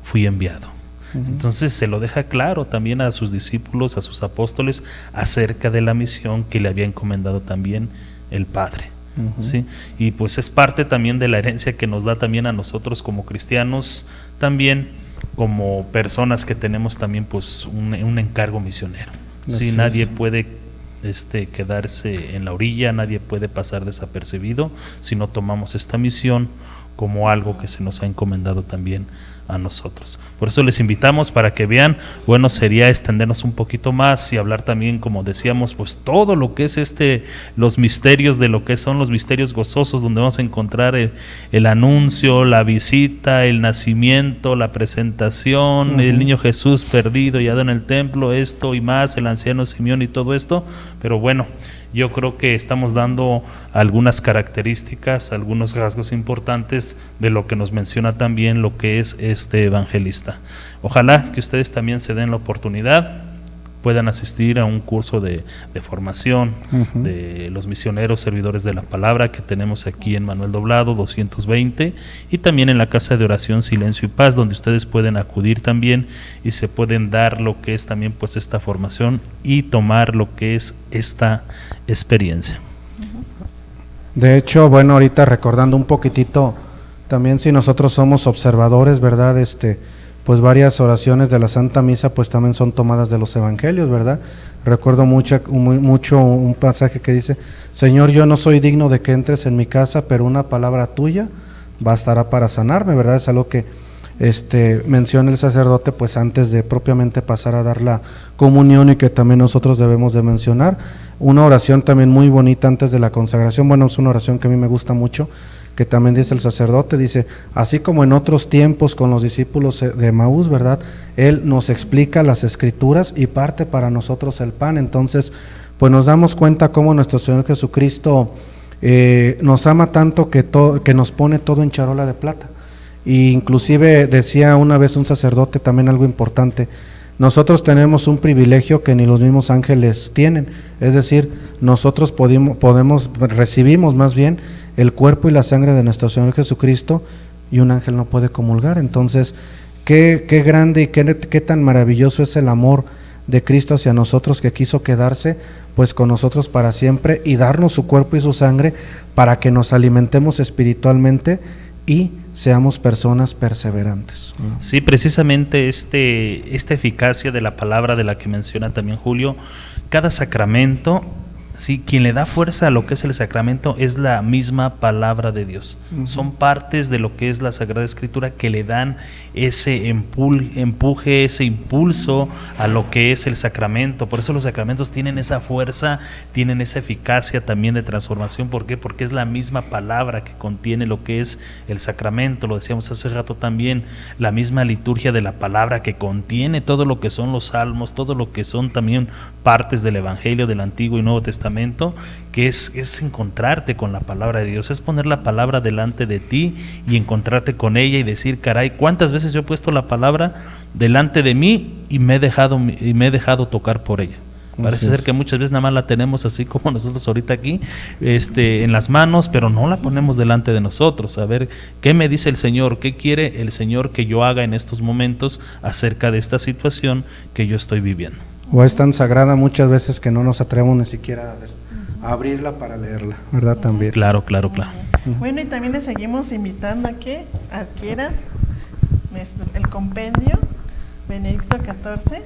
fui enviado. Entonces se lo deja claro también a sus discípulos, a sus apóstoles, acerca de la misión que le había encomendado también el Padre. ¿Sí? Y pues es parte también de la herencia que nos da también a nosotros como cristianos, también como personas que tenemos también pues un encargo misionero. ¿Sí? Nadie puede quedarse en la orilla, nadie puede pasar desapercibido si no tomamos esta misión como algo que se nos ha encomendado también a nosotros. Por eso les invitamos para que vean, bueno, sería extendernos un poquito más y hablar también, como decíamos, pues todo lo que es los misterios de lo que son los misterios gozosos, donde vamos a encontrar el anuncio, la visita, el nacimiento, la presentación, el niño Jesús perdido y hallado en el templo, esto y más, el anciano Simeón y todo esto. Pero bueno, yo creo que estamos dando algunas características, algunos rasgos importantes de lo que nos menciona también lo que es este evangelista. Ojalá que ustedes también se den la oportunidad, puedan asistir a un curso de formación de los misioneros servidores de la palabra que tenemos aquí en Manuel Doblado 220, y también en la Casa de Oración Silencio y Paz, donde ustedes pueden acudir también y se pueden dar lo que es también pues esta formación y tomar lo que es esta experiencia. De hecho, bueno, ahorita recordando un poquitito, también si nosotros somos observadores, ¿verdad? Pues varias oraciones de la Santa Misa pues también son tomadas de los evangelios, ¿verdad? Recuerdo mucho un pasaje que dice: Señor, yo no soy digno de que entres en mi casa, pero una palabra tuya bastará para sanarme, ¿verdad? Es algo que menciona el sacerdote pues antes de propiamente pasar a dar la comunión, y que también nosotros debemos de mencionar. Una oración también muy bonita antes de la consagración, bueno, es una oración que a mí me gusta mucho, que también dice el sacerdote, dice: así como en otros tiempos con los discípulos de Emaús, ¿verdad? Él nos explica las escrituras y parte para nosotros el pan. Entonces, pues nos damos cuenta cómo nuestro Señor Jesucristo nos ama tanto que nos pone todo en charola de plata. Y inclusive decía una vez un sacerdote también algo importante: nosotros tenemos un privilegio que ni los mismos ángeles tienen, es decir, nosotros recibimos más bien el cuerpo y la sangre de nuestro Señor Jesucristo, y un ángel no puede comulgar. Entonces, qué grande y qué tan maravilloso es el amor de Cristo hacia nosotros, que quiso quedarse pues con nosotros para siempre y darnos su cuerpo y su sangre para que nos alimentemos espiritualmente y seamos personas perseverantes. Sí, precisamente esta eficacia de la palabra de la que menciona también Julio, cada sacramento, sí, quien le da fuerza a lo que es el sacramento es la misma palabra de Dios. Son partes de lo que es la Sagrada Escritura que le dan ese empuje, ese impulso a lo que es el sacramento. Por eso los sacramentos tienen esa fuerza, tienen esa eficacia también de transformación. ¿Por qué? Porque es la misma palabra que contiene lo que es el sacramento. Lo decíamos hace rato también, la misma liturgia de la palabra que contiene todo lo que son los salmos, todo lo que son también partes del Evangelio del Antiguo y Nuevo Testamento, que es encontrarte con la palabra de Dios, es poner la palabra delante de ti y encontrarte con ella y decir: caray, ¿cuántas veces yo he puesto la palabra delante de mí y me he dejado tocar por ella? Parece ser que muchas veces nada más la tenemos así como nosotros ahorita aquí, en las manos, pero no la ponemos delante de nosotros. A ver, ¿qué me dice el Señor? ¿Qué quiere el Señor que yo haga en estos momentos acerca de esta situación que yo estoy viviendo? O es tan sagrada muchas veces que no nos atrevemos ni siquiera a abrirla para leerla, ¿verdad? También. Claro. Bueno, y también les seguimos invitando a que adquieran el compendio Benedicto XIV,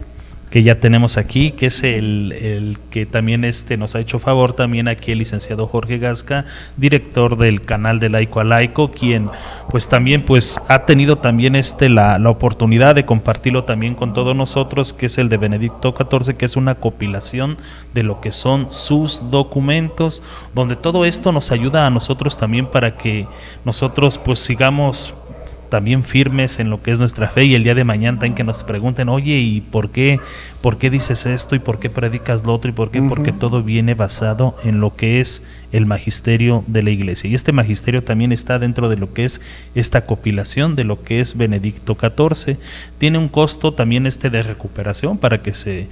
que ya tenemos aquí, que es el que también nos ha hecho favor también aquí el licenciado Jorge Gasca, director del canal de Laico a Laico, quien pues también pues ha tenido también la oportunidad de compartirlo también con todos nosotros, que es el de Benedicto XIV, que es una compilación de lo que son sus documentos, donde todo esto nos ayuda a nosotros también para que nosotros pues sigamos también firmes en lo que es nuestra fe, y el día de mañana también que nos pregunten: oye, ¿y por qué dices esto? ¿Y por qué predicas lo otro? ¿Y por qué? Porque todo viene basado en lo que es el magisterio de la Iglesia, y este magisterio también está dentro de lo que es esta compilación de lo que es Benedicto XIV. Tiene un costo también de recuperación para que se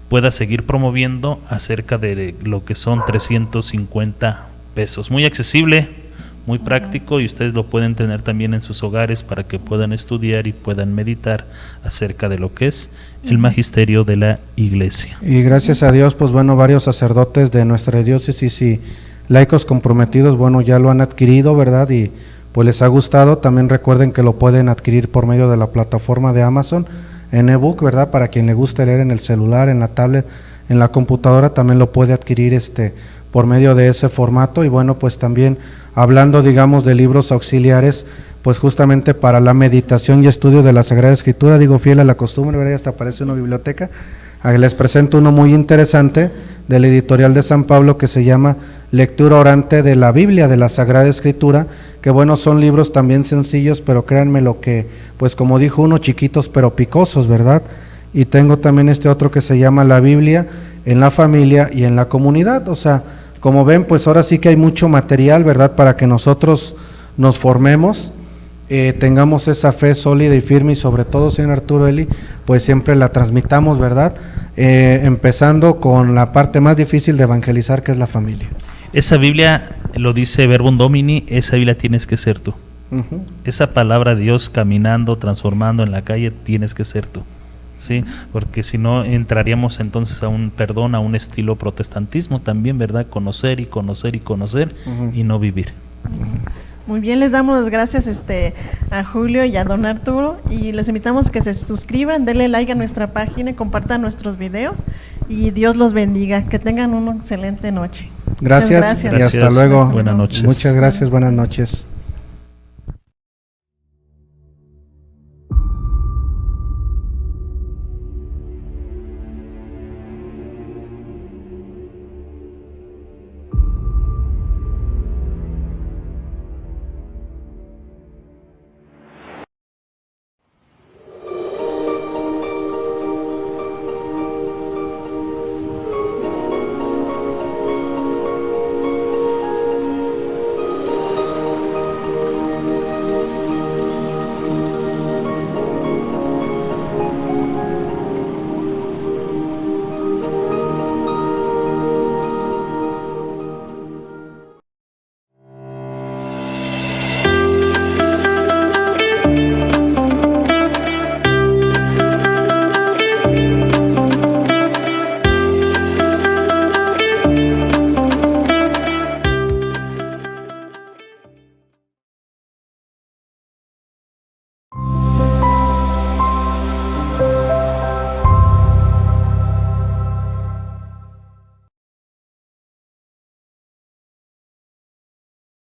pueda seguir promoviendo acerca de lo que son 350 pesos, muy accesible, muy práctico, y ustedes lo pueden tener también en sus hogares para que puedan estudiar y puedan meditar acerca de lo que es el magisterio de la Iglesia. Y gracias a Dios, pues bueno, varios sacerdotes de nuestra diócesis y laicos comprometidos, bueno, ya lo han adquirido, ¿verdad? Y pues les ha gustado. También recuerden que lo pueden adquirir por medio de la plataforma de Amazon en ebook, ¿verdad? Para quien le guste leer en el celular, en la tablet, en la computadora también lo puede adquirir por medio de ese formato. Y bueno, pues también hablando, digamos, de libros auxiliares, pues justamente para la meditación y estudio de la Sagrada Escritura, digo, fiel a la costumbre, ¿verdad? Hasta aparece una biblioteca. Les presento uno muy interesante de la editorial de San Pablo que se llama Lectura Orante de la Biblia, de la Sagrada Escritura, que bueno, son libros también sencillos, pero créanme lo que, pues como dijo uno, chiquitos pero picosos, ¿verdad? Y tengo también otro que se llama La Biblia en la familia y en la comunidad. O sea, como ven, pues ahora sí que hay mucho material, ¿verdad? Para que nosotros nos formemos, tengamos esa fe sólida y firme, y sobre todo, señor Arturo, Eli, pues siempre la transmitamos, ¿verdad? Empezando con la parte más difícil de evangelizar, que es la familia. Esa Biblia, lo dice Verbum Domini, esa Biblia tienes que ser tú. Esa palabra de Dios caminando, transformando en la calle, tienes que ser tú. Sí, porque si no entraríamos entonces a un estilo protestantismo también, ¿verdad? Conocer y conocer y conocer y no vivir. Muy bien, les damos las gracias a Julio y a don Arturo, y les invitamos a que se suscriban, denle like a nuestra página y compartan nuestros videos, y Dios los bendiga, que tengan una excelente noche. Gracias. Y hasta luego. Buenas noches. Muchas gracias, buenas noches.